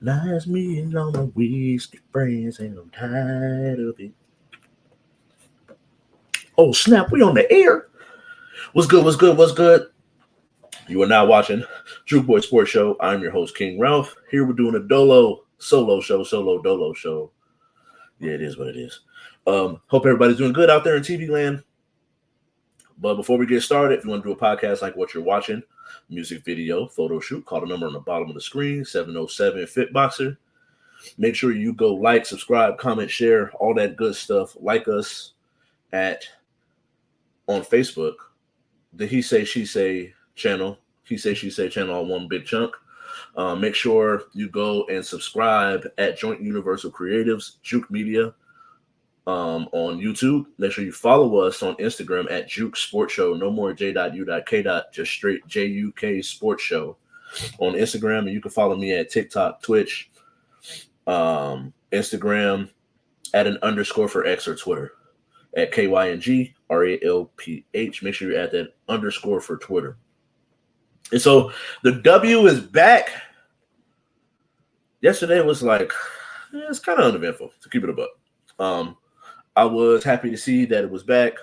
Nice meeting on my whiskey friends, and I'm tired of it. Oh snap, we on the air. What's good? What's good? What's good? You are now watching J.U.K Sports Show. I'm your host, Kyng Ralph. Here we're doing a solo dolo show. Yeah, it is what it is. Hope everybody's doing good out there in TV land. But before we get started, if you want to do a podcast like what you're watching, music video, photo shoot, call the number on the bottom of the screen, 707 Fitboxer. Make sure you go like, subscribe, comment, share, all that good stuff. Like us at on Facebook, the He Say She Say channel. He Say She Say channel on one big chunk. Make sure you go and subscribe at Joint Universal Creatives, J.U.K Media, on YouTube. Make sure you follow us on Instagram at J.U.K Sports Show. No more J.U.K, just straight J.U.K Sports Show on Instagram. And you can follow me at TikTok, Twitch, Instagram at an underscore for X or Twitter at KYNGRALPH. Make sure you add that underscore for Twitter. And so the W is back. Yesterday was like, it's kind of uneventful to keep it a buck. I was happy to see that it was back,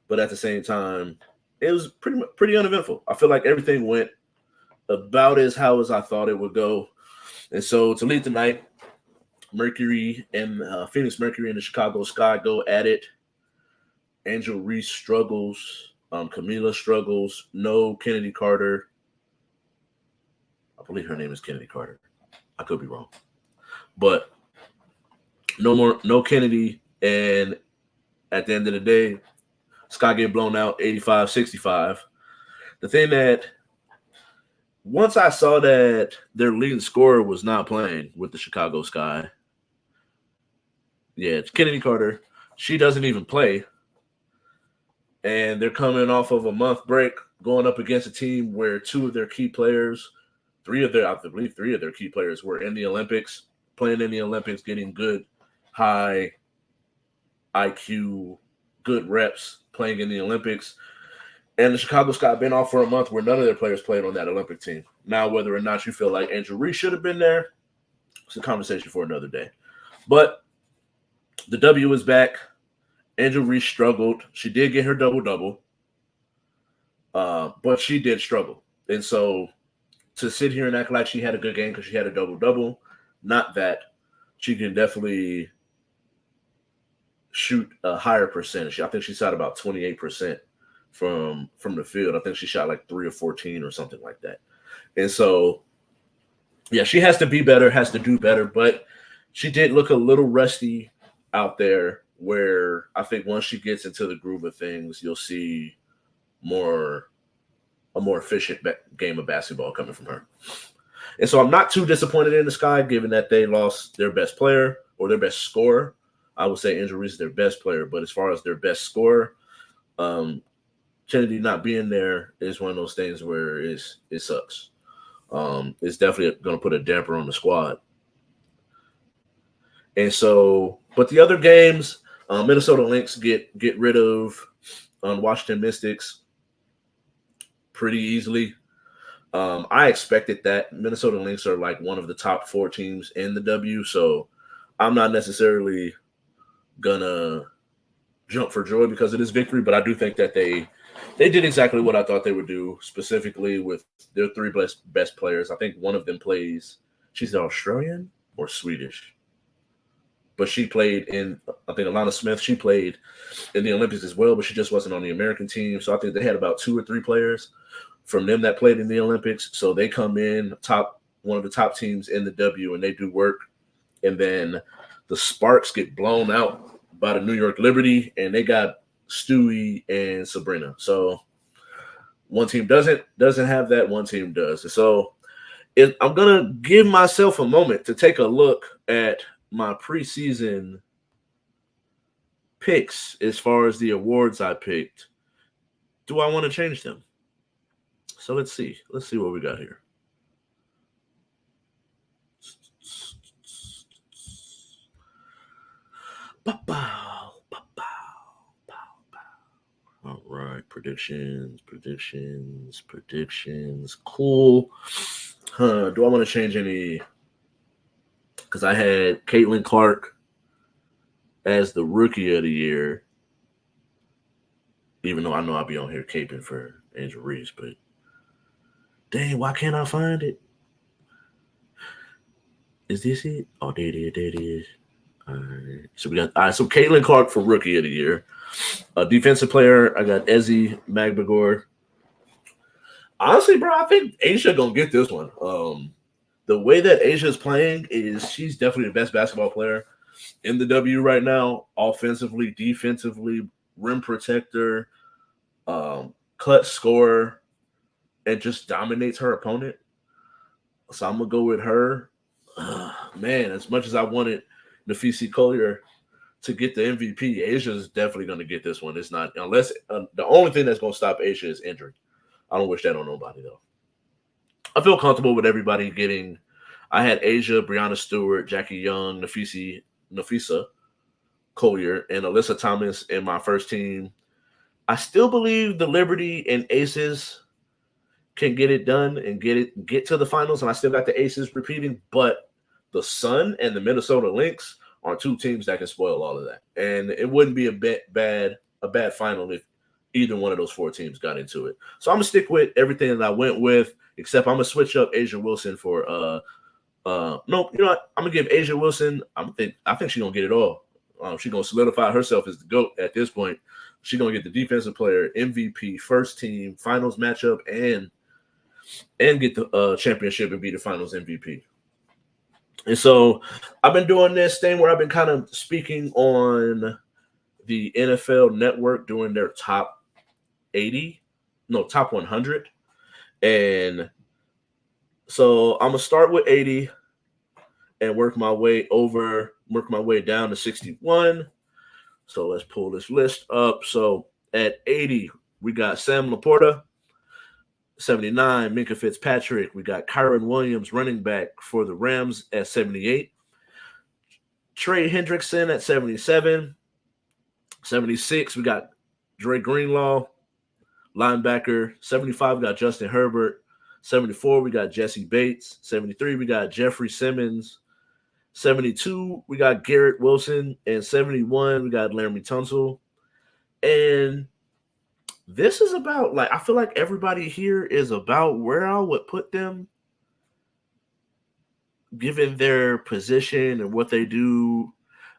but at the same time, it was pretty uneventful. I feel like everything went about as I thought it would go. And so to lead the night, Mercury and Phoenix Mercury and the Chicago Sky go at it. Angel Reese struggles. Camila struggles. No Kennedy Carter. I believe her name is Kennedy Carter. I could be wrong. But no Kennedy. And at the end of the day, Sky get blown out 85-65. The thing that once I saw that their leading scorer was not playing with the Chicago Sky, yeah, it's Kennedy Carter. She doesn't even play. And they're coming off of a month break, going up against a team where two of their key players, three of their key players were in the Olympics, playing in the Olympics, getting good, high IQ, good reps playing in the Olympics. And the Chicago Sky been off for a month where none of their players played on that Olympic team. Now, whether or not you feel like Angel Reese should have been there, it's a conversation for another day. But the W is back. Angel Reese struggled. She did get her double-double, but she did struggle. And so to sit here and act like she had a good game because she had a double-double, not that. She can definitely shoot a higher percentage. I think she shot about 28% from the field. I think she shot like 3 or 14 or something like that. And so, yeah, she has to be better, has to do better, but she did look a little rusty out there where I think once she gets into the groove of things, you'll see a more efficient game of basketball coming from her. And so I'm not too disappointed in the Sky, given that they lost their best player or their best scorer. I would say Angel Reese is their best player, but as far as their best scorer, Kennedy not being there is one of those things where it sucks. It's definitely going to put a damper on the squad. And so, but the other games, Minnesota Lynx get rid of Washington Mystics pretty easily. I expected that. Minnesota Lynx are like one of the top 4 teams in the W, so I'm not necessarily gonna jump for joy because of this victory, but I do think that they did exactly what I thought they would do, specifically with their 3 best players. I think one of them plays, she's Australian or Swedish, but she played in, I think Alana Smith, she played in the Olympics as well, but she just wasn't on the American team. So I think they had about 2 or 3 players from them that played in the Olympics. So they come in one of the top teams in the W, and they do work. And then the Sparks get blown out by the New York Liberty, and they got Stewie and Sabrina. So one team doesn't have that, one team does. And so I'm going to give myself a moment to take a look at my preseason picks as far as the awards I picked. Do I want to change them? So let's see. Let's see what we got here. All right, predictions. Cool. Do I want to change any because I had Caitlin Clark as the rookie of the year, even though I know I'll be on here caping for Angel Reese, but dang, why can't I find it? Is this it? Oh, there it is. There it is. All right. So we got all right. So Caitlin Clark for rookie of the year. Defensive player, I got Ezzy Magbagor. Honestly, bro, I think Asia gonna get this one. The way that Asia is playing is she's definitely the best basketball player in the W right now, offensively, defensively, rim protector, clutch scorer, and just dominates her opponent. So I'm gonna go with her. Man, as much as I wanted Nafisi Collier to get the MVP, Asia's definitely gonna get this one. It's not unless the only thing that's gonna stop Asia is injury. I don't wish that on nobody though. I feel comfortable with everybody getting. I had Asia, Brianna Stewart, Jackie Young, Nafisa Collier, and Alyssa Thomas in my first team. I still believe the Liberty and Aces can get it done and get to the finals, and I still got the Aces repeating, but the Sun and the Minnesota Lynx are two teams that can spoil all of that. And it wouldn't be a bad final if either one of those four teams got into it. So I'm gonna stick with everything that I went with, except I'm gonna switch up Asia Wilson for no, you know what? I'm gonna give Asia Wilson. I think she's gonna get it all. She's gonna solidify herself as the GOAT at this point. She's gonna get the defensive player, MVP, first team, finals matchup, and get the championship and be the finals MVP. And so I've been doing this thing where I've been kind of speaking on the NFL network doing their top 80, no, top 100. And so I'm going to start with 80 and work my way down to 61. So let's pull this list up. So at 80, we got Sam Laporta. 79, Minka Fitzpatrick. We got Kyron Williams, running back for the Rams at 78. Trey Hendrickson at 77. 76, we got Dre Greenlaw, linebacker. 75, we got Justin Herbert. 74, we got Jesse Bates. 73, we got Jeffrey Simmons. 72, we got Garrett Wilson. And 71, we got Laramie Tunsil. And this is about, like, I feel like everybody here is about where I would put them given their position and what they do.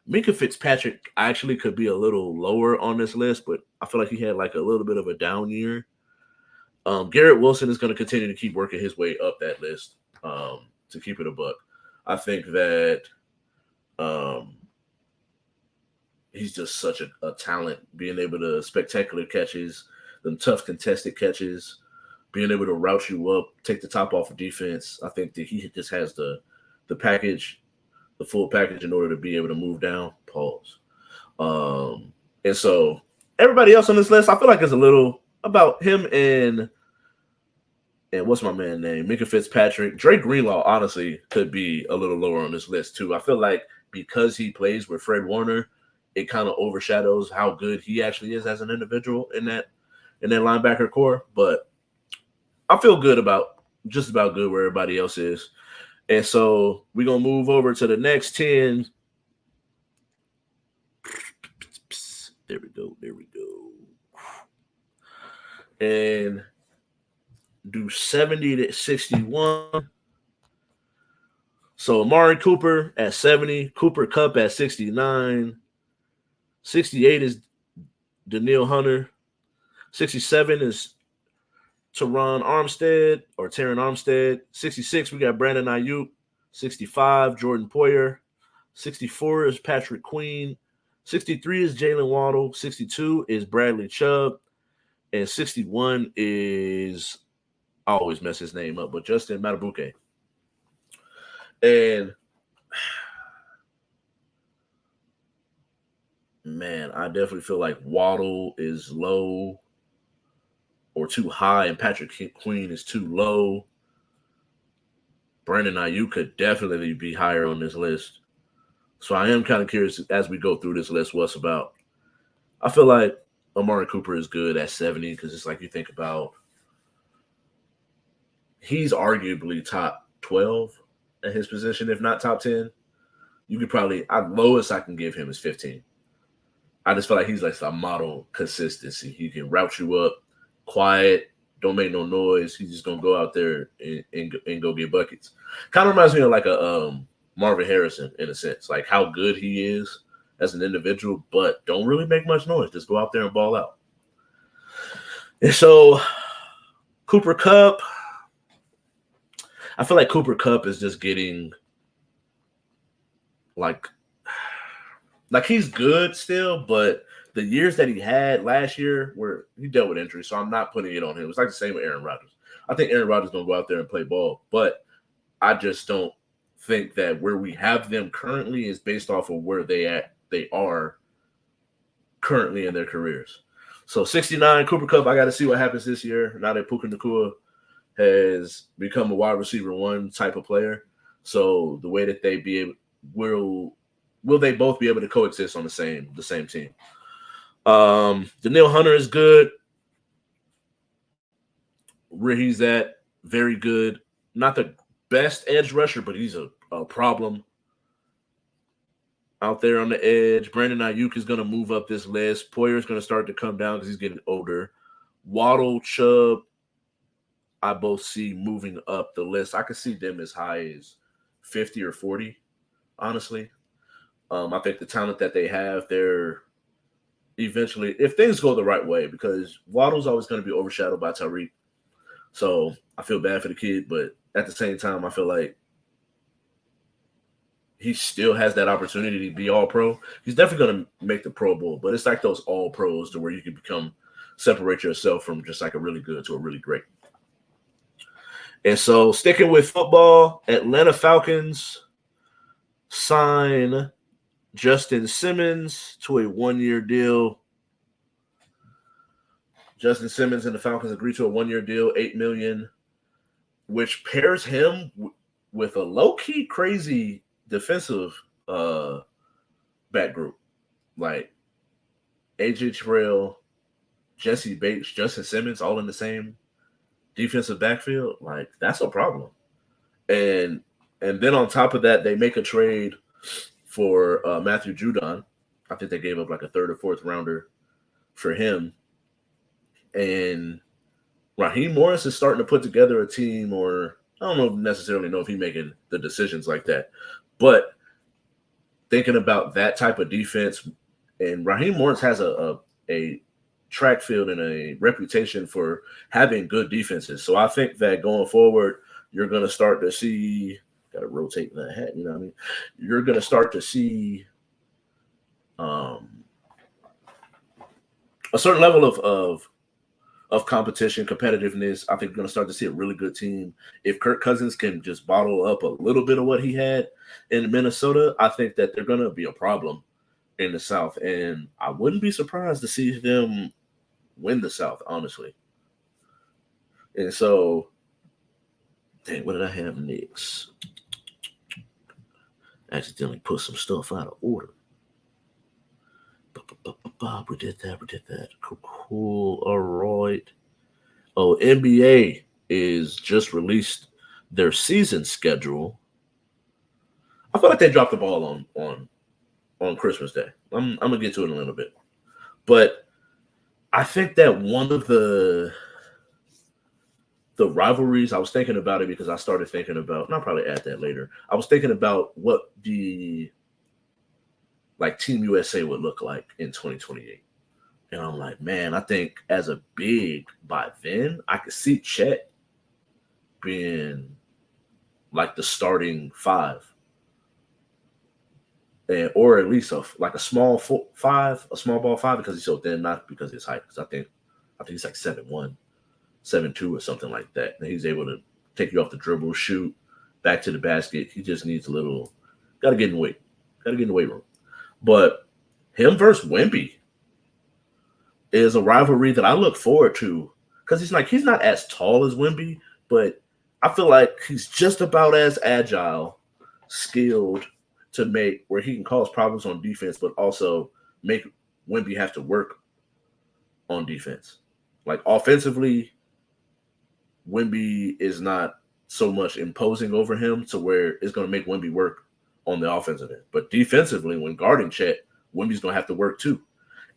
Minka Fitzpatrick actually could be a little lower on this list, but I feel like he had like a little bit of a down year. Garrett Wilson is going to continue to keep working his way up that list to keep it a buck. I think that he's just such a talent, being able to spectacular catches, them tough contested catches, being able to route you up, take the top off of defense. I think that he just has the package, the full package in order to be able to move down. Pause. And so everybody else on this list, I feel like it's a little about him and what's my man name? Minka Fitzpatrick. Drake Greenlaw, honestly, could be a little lower on this list too. I feel like because he plays with Fred Warner, it kind of overshadows how good he actually is as an individual in that linebacker core. But I feel good about just about good where everybody else is. And so we're going to move over to the next 10. There we go. And do 70 to 61. So Amari Cooper at 70, Cooper Kupp at 69. 68 is Daniil Hunter. 67 is Taron Armstead. 66, we got Brandon Ayuk. 65, Jordan Poyer. 64 is Patrick Queen. 63 is Jalen Waddle. 62 is Bradley Chubb. And 61 is, I always mess his name up, but Justin Matabuke. And man, I definitely feel like Waddle is low or too high, and Patrick Queen is too low. Brandon Ayuk could definitely be higher on this list. So I am kind of curious as we go through this list what's about. I feel like Amari Cooper is good at 70 because it's like you think about he's arguably top 12 at his position, if not top 10. You could probably, at lowest I can give him is 15. I just feel like he's like a model consistency. He can route you up, quiet, don't make no noise. He's just gonna go out there and go get buckets. Kind of reminds me of like a Marvin Harrison in a sense, like how good he is as an individual, but don't really make much noise. Just go out there and ball out. And so Cooper Kupp, I feel like Cooper Kupp is just getting like he's good still, but the years that he had last year where he dealt with injury, so I'm not putting it on him. It's like the same with Aaron Rodgers. I think Aaron Rodgers is gonna go out there and play ball, but I just don't think that where we have them currently is based off of where they are currently in their careers. So 69, Cooper Kupp, I got to see what happens this year. Now that Puka Nacua has become a wide receiver one type of player. So the way that they be able will they both be able to coexist on the same team? Daniil Hunter is good. Where he's at, very good. Not the best edge rusher, but he's a problem out there on the edge. Brandon Ayuk is going to move up this list. Poyer is going to start to come down because he's getting older. Waddle, Chubb, I both see moving up the list. I could see them as high as 50 or 40, honestly. I think the talent that they have, they're eventually, if things go the right way, because Waddle's always going to be overshadowed by Tyreek. So I feel bad for the kid, but at the same time, I feel like he still has that opportunity to be all pro. He's definitely going to make the Pro Bowl, but it's like those all pros to where you can separate yourself from just like a really good to a really great. And so sticking with football, Atlanta Falcons sign Justin Simmons to a 1-year deal. Justin Simmons and the Falcons agreed to a 1-year deal, $8 million, which pairs him with a low-key crazy defensive back group. Like AJ Terrell, Jesse Bates, Justin Simmons, all in the same defensive backfield. Like, that's a problem. And then on top of that, they make a trade for Matthew Judon. I think they gave up like a third or fourth rounder for him. And Raheem Morris is starting to put together a team, or I don't necessarily know if he's making the decisions like that. But thinking about that type of defense, and Raheem Morris has a track field and a reputation for having good defenses. So I think that going forward, you're going to start to see – got to rotate that hat, you know what I mean? You're going to start to see a certain level of competition, competitiveness. I think we're going to start to see a really good team. If Kirk Cousins can just bottle up a little bit of what he had in Minnesota, I think that they're going to be a problem in the South. And I wouldn't be surprised to see them win the South, honestly. And so, dang, what did I have next? Accidentally put some stuff out of order. We did that. Cool. All right. Oh, NBA is just released their season schedule. I feel like they dropped the ball on Christmas Day. I'm gonna get to it in a little bit, but I think that one of the rivalries, I was thinking about it because I started thinking about, and I'll probably add that later. I was thinking about what the Team USA would look like in 2028. And I'm like, man, I think as a big by then, I could see Chet being like the starting five. Or at least a small five, a small ball five, because he's so thin, not because of his height. Because I think he's like 7'1", 7'2", or something like that. And he's able to take you off the dribble, shoot, back to the basket. He just needs a little, got to get in weight. Got to get in the weight room. But him versus Wemby is a rivalry that I look forward to, because he's not as tall as Wemby, but I feel like he's just about as agile, skilled to make where he can cause problems on defense, but also make Wemby have to work on defense. Like offensively, Wemby is not so much imposing over him to where it's going to make Wemby work on the offensive end. But defensively, when guarding Chet, Wemby's going to have to work too.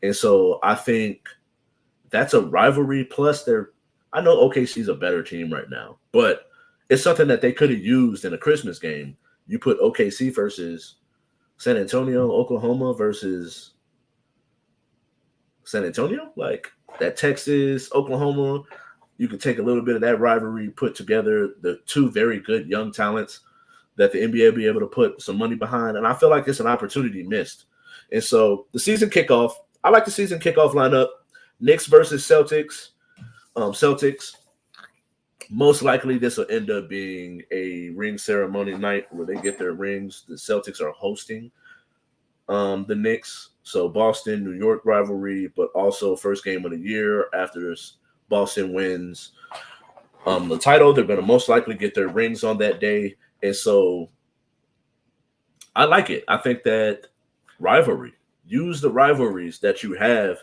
And so I think that's a rivalry. Plus, I know OKC's a better team right now, but it's something that they could have used in a Christmas game. You put OKC versus San Antonio, Oklahoma versus San Antonio, like that Texas, Oklahoma. You could take a little bit of that rivalry, put together the two very good young talents that the NBA will be able to put some money behind. And I feel like it's an opportunity missed. And so the season kickoff, I like the season kickoff lineup. Knicks versus Celtics. Celtics, most likely this will end up being a ring ceremony night where they get their rings. The Celtics are hosting the Knicks. So Boston, New York rivalry, but also first game of the year after Boston wins the title. They're going to most likely get their rings on that day. And so I like it. I think that rivalry, use the rivalries that you have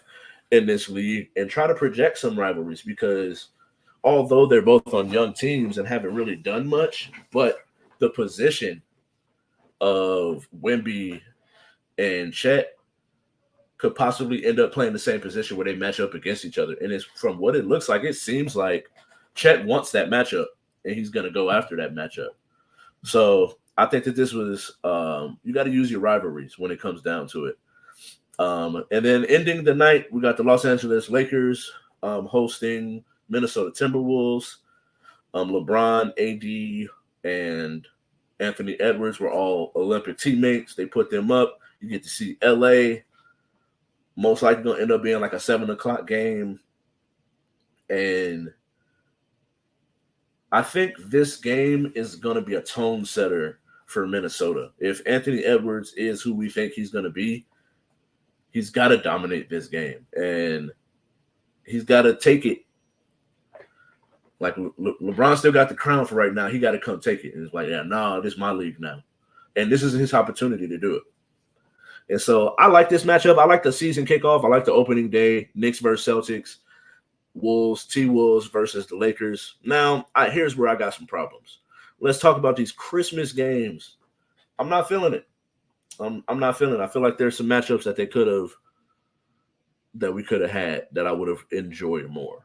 in this league and try to project some rivalries, because although they're both on young teams and haven't really done much, but the position of Wemby and Chet could possibly end up playing the same position where they match up against each other. And it's, from what it looks like, it seems like Chet wants that matchup and he's going to go after that matchup. So I think that this was you got to use your rivalries when it comes down to it. And then ending the night, we got the Los Angeles Lakers hosting Minnesota Timberwolves. LeBron, AD, and Anthony Edwards were all Olympic teammates. They put them up. You get to see LA. Most likely going to end up being like a 7:00 game. And I think this game is going to be a tone setter for Minnesota. If Anthony Edwards is who we think he's going to be, he's got to dominate this game. And he's got to take it. Like LeBron still got the crown for right now. He got to come take it. And it's like, yeah, nah, this is my league now. And this is his opportunity to do it. And so I like this matchup. I like the season kickoff. I like the opening day, Knicks versus Celtics. T-Wolves versus the Lakers. Now, here's where I got some problems. Let's talk about these Christmas games. I'm not feeling it. I'm not feeling it. I feel like there's some matchups that we could have had that I would have enjoyed more.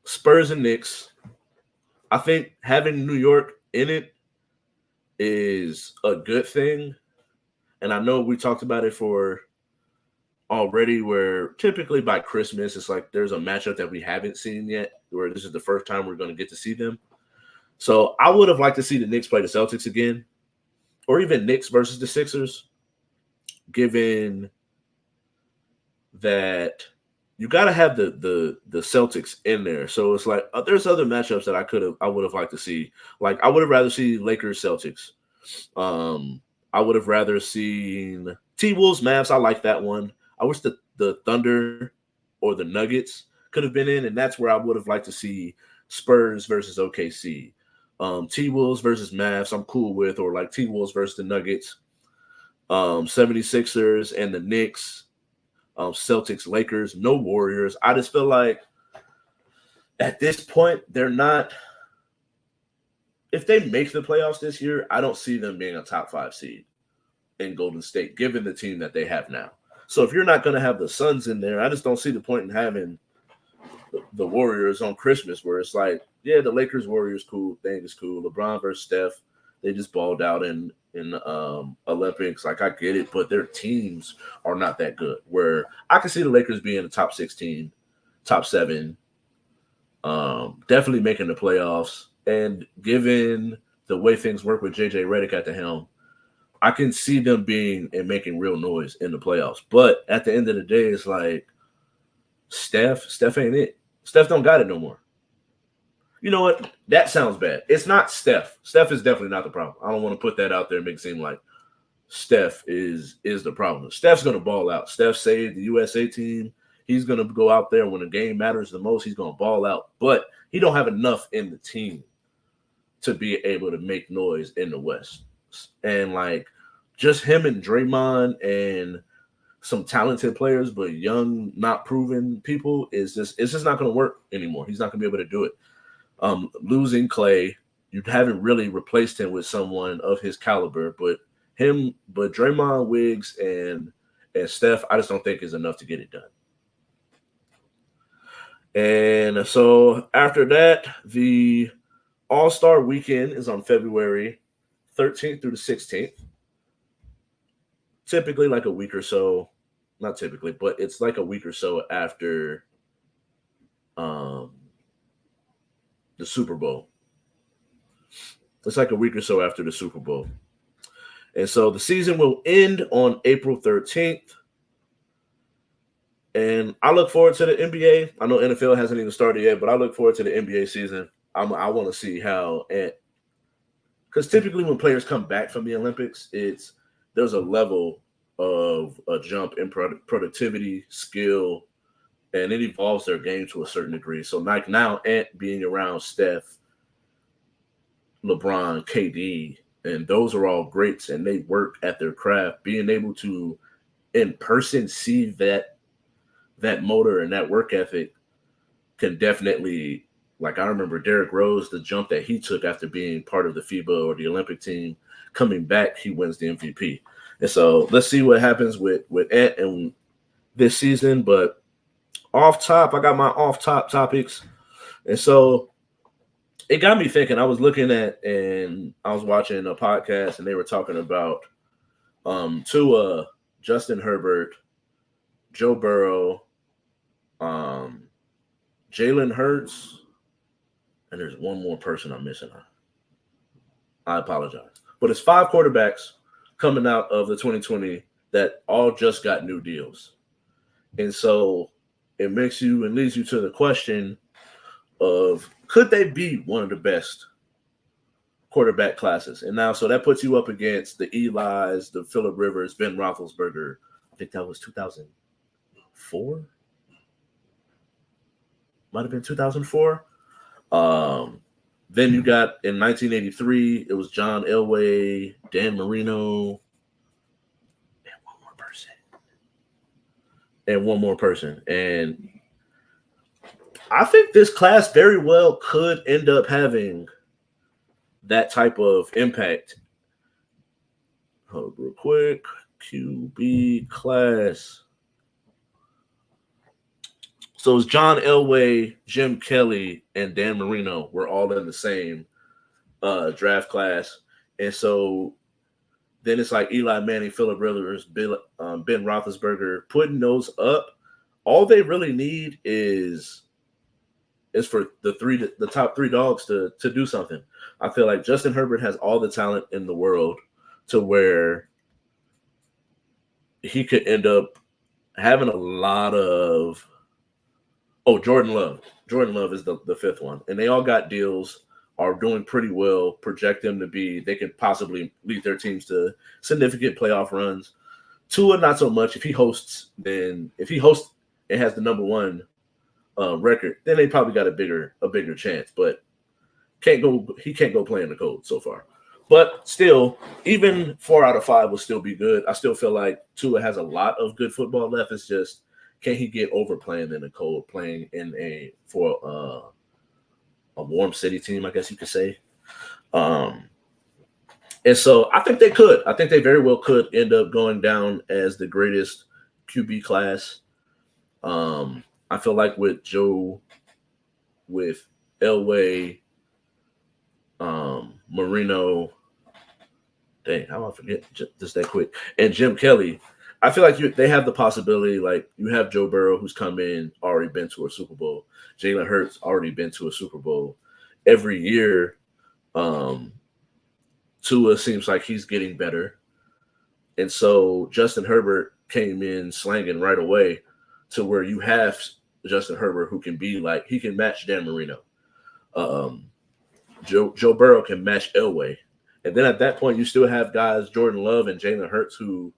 Spurs and Knicks. I think having New York in it is a good thing. And I know we talked about it for already, where typically by Christmas, it's like there's a matchup that we haven't seen yet, where this is the first time we're going to get to see them. So I would have liked to see the Knicks play the Celtics again, or even Knicks versus the Sixers, given that you got to have the Celtics in there. So it's like there's other matchups that I would have liked to see. Like I would have rather see Lakers Celtics. I would have rather seen T-Wolves Mavs. I like that one. I wish the Thunder or the Nuggets could have been in, and that's where I would have liked to see Spurs versus OKC. T-Wolves versus Mavs, I'm cool with, or like T-Wolves versus the Nuggets. 76ers and the Knicks. Celtics, Lakers, no Warriors. I just feel like at this point, they're not – if they make the playoffs this year, I don't see them being a top 5 seed in Golden State, given the team that they have now. So if you're not going to have the Suns in there, I just don't see the point in having the Warriors on Christmas, where it's like, yeah, the Lakers-Warriors thing is cool. LeBron versus Steph, they just balled out in Olympics. Like, I get it, but their teams are not that good, where I can see the Lakers being a top 16, top 7, definitely making the playoffs. And given the way things work with J.J. Redick at the helm, I can see them being and making real noise in the playoffs. But at the end of the day, it's like Steph ain't it. Steph don't got it no more. You know what? That sounds bad. It's not Steph. Steph is definitely not the problem. I don't want to put that out there and make it seem like Steph is the problem. Steph's going to ball out. Steph saved the USA team. He's going to go out there when the game matters the most. He's going to ball out. But he don't have enough in the team to be able to make noise in the West. And like just him and Draymond and some talented players, but young, not proven people, it's just not going to work anymore. He's not going to be able to do it. Losing Clay, you haven't really replaced him with someone of his caliber. But Draymond, Wiggs, and Steph, I just don't think is enough to get it done. And so after that, the All-Star Weekend is on February 13th through the 16th. Typically like a week or so, not typically, but it's like a week or so after um, the Super Bowl. It's like a week or so after the Super Bowl. And so the season will end on April 13th. And I look forward to the NBA. I know NFL hasn't even started yet, but I look forward to the NBA season. I want to see how, because typically when players come back from the Olympics, there's a level of a jump in productivity, skill, and it evolves their game to a certain degree. So like now, Ant being around Steph, LeBron, KD, and those are all greats, and they work at their craft. Being able to, in person, see that motor and that work ethic can definitely, like I remember Derrick Rose, the jump that he took after being part of the FIBA or the Olympic team, coming back, he wins the MVP. And so let's see what happens with Ant and this season. But off top, I got my off top topics. And so it got me thinking. I was looking at and I was watching a podcast and they were talking about Tua, Justin Herbert, Joe Burrow, Jalen Hurts, and there's one more person I'm missing. I apologize. But it's 5 quarterbacks coming out of the 2020 that all just got new deals. And so it leads you to the question of, could they be one of the best quarterback classes? And now, so that puts you up against the Eli's, the Phillip Rivers, Ben Roethlisberger. I think that was 2004. Might have been 2004. Then you got in 1983, it was John Elway, Dan Marino, and one more person. And I think this class very well could end up having that type of impact. Hold up real quick. QB class. So it's John Elway, Jim Kelly, and Dan Marino were all in the same draft class. And so then it's like Eli Manning, Phillip Rivers, Ben Roethlisberger, putting those up. All they really need is for the top 3 dogs to do something. I feel like Justin Herbert has all the talent in the world to where he could end up having a lot of. Oh, Jordan Love. Jordan Love is the 5th one. And they all got deals, are doing pretty well, project them to be, they could possibly lead their teams to significant playoff runs. Tua, not so much. If he hosts and has the number 1 record, then they probably got a bigger chance. But he can't go play in the cold so far. But still, even 4 out of 5 will still be good. I still feel like Tua has a lot of good football left. It's just, can he get over playing in the cold, playing for a warm city team, I guess you could say. And so I think they could. I think they very well could end up going down as the greatest QB class. I feel like with Elway, Marino, dang, how do I forget just that quick? And Jim Kelly, I feel like they have the possibility, like you have Joe Burrow who's come in, already been to a Super Bowl. Jalen Hurts already been to a Super Bowl. Every year, Tua seems like he's getting better. And so Justin Herbert came in slanging right away to where you have Justin Herbert who can be like, he can match Dan Marino. Joe Burrow can match Elway. And then at that point, you still have guys, Jordan Love and Jalen Hurts, who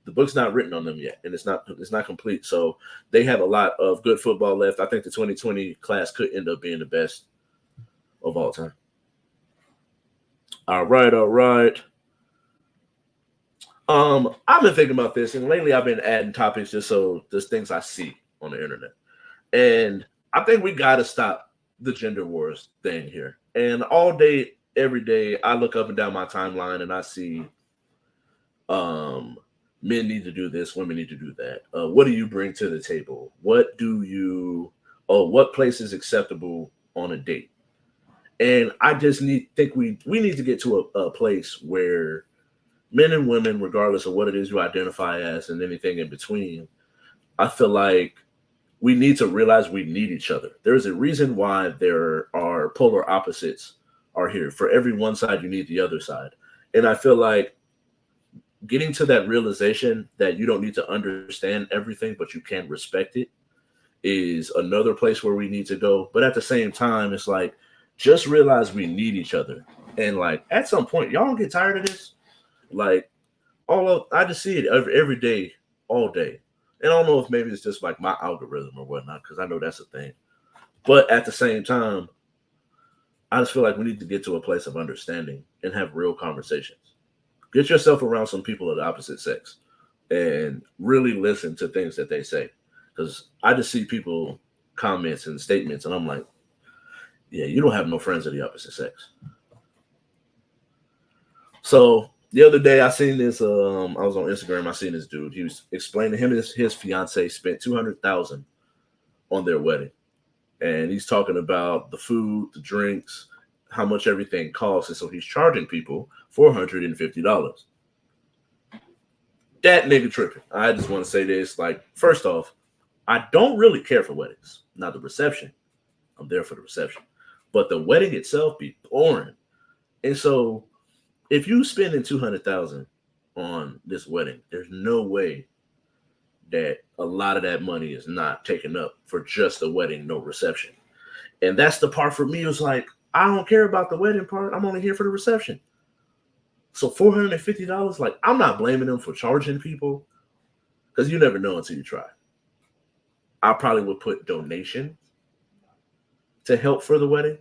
the book's not written on them yet, and it's not complete. So they have a lot of good football left. I think the 2020 class could end up being the best of all time. All right. I've been thinking about this, and lately I've been adding topics just things I see on the internet. And I think we got to stop the gender wars thing here. And all day every day I look up and down my timeline and I see men need to do this, women need to do that. What do you bring to the table? What place is acceptable on a date? And I just think we need to get to a place where men and women, regardless of what it is you identify as and anything in between, I feel like we need to realize we need each other. There's a reason why there are polar opposites are here. For every one side, you need the other side. And I feel like getting to that realization that you don't need to understand everything, but you can respect it is another place where we need to go. But at the same time, it's like, just realize we need each other. And like, at some point, y'all don't get tired of this. Like, I just see it every day, all day. And I don't know if maybe it's just like my algorithm or whatnot, because I know that's a thing. But at the same time, I just feel like we need to get to a place of understanding and have real conversations. Get yourself around some people of the opposite sex and really listen to things that they say. Because I just see people comments and statements, and I'm like, yeah, you don't have no friends of the opposite sex. So the other day I seen this, I was on Instagram, I seen this dude. He was explaining him and his fiance spent $200,000 on their wedding. And he's talking about the food, the drinks, how much everything costs. And so he's charging people $450. That nigga tripping. I just want to say this. Like, first off, I don't really care for weddings. Not the reception. I'm there for the reception. But the wedding itself be boring. And so if you spending $200,000 on this wedding, there's no way that a lot of that money is not taken up for just the wedding, no reception. And that's the part for me. It was like, I don't care about the wedding part. I'm only here for the reception. So $450, like, I'm not blaming them for charging people, because you never know until you try. I probably would put donations to help for the wedding,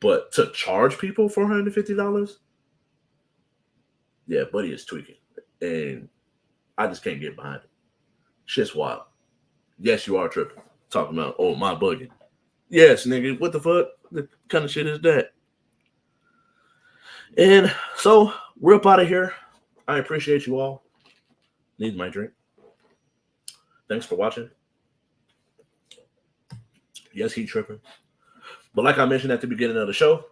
but to charge people $450, yeah, buddy is tweaking, and I just can't get behind it. Shit's wild. Yes, you are tripping. Talking about, oh, my bugging. Yes, nigga, what the fuck? The kind of shit is that? And so we're up out of here. I appreciate you all. Need my drink. Thanks for watching. Yes, he tripping. But like I mentioned at the beginning of the show,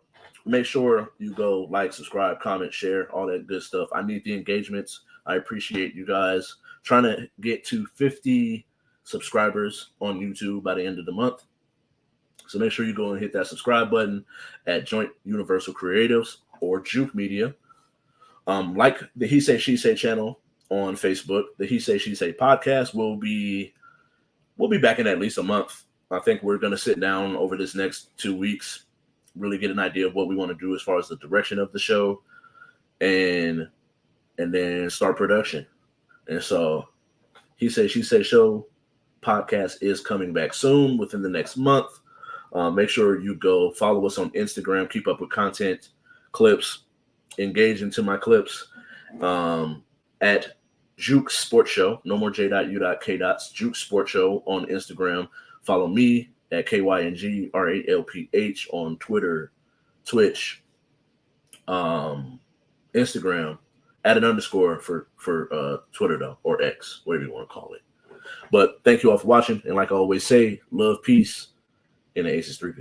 make sure you go like, subscribe, comment, share, all that good stuff. I need the engagements. I appreciate you guys. Trying to get to 50 subscribers on YouTube by the end of the month. So make sure you go and hit that subscribe button at Joint Universal Creatives or J.U.K Media. Like the He Say She Say channel on Facebook. The He Say She Say podcast will be back in at least a month. I think we're going to sit down over this next 2 weeks, really get an idea of what we want to do as far as the direction of the show, and then start production. And so He Say She Say show podcast is coming back soon, within the next month. Make sure you go follow us on Instagram, keep up with content, clips, engage into my clips at J.U.K Sports Show. No more J.U.K. J.U.K Sports Show on Instagram. Follow me at KYNGRALPH on Twitter, Twitch, Instagram. Add an underscore for Twitter though, or X, whatever you want to call it. But thank you all for watching, and like I always say, love, peace, and the Aces 3P.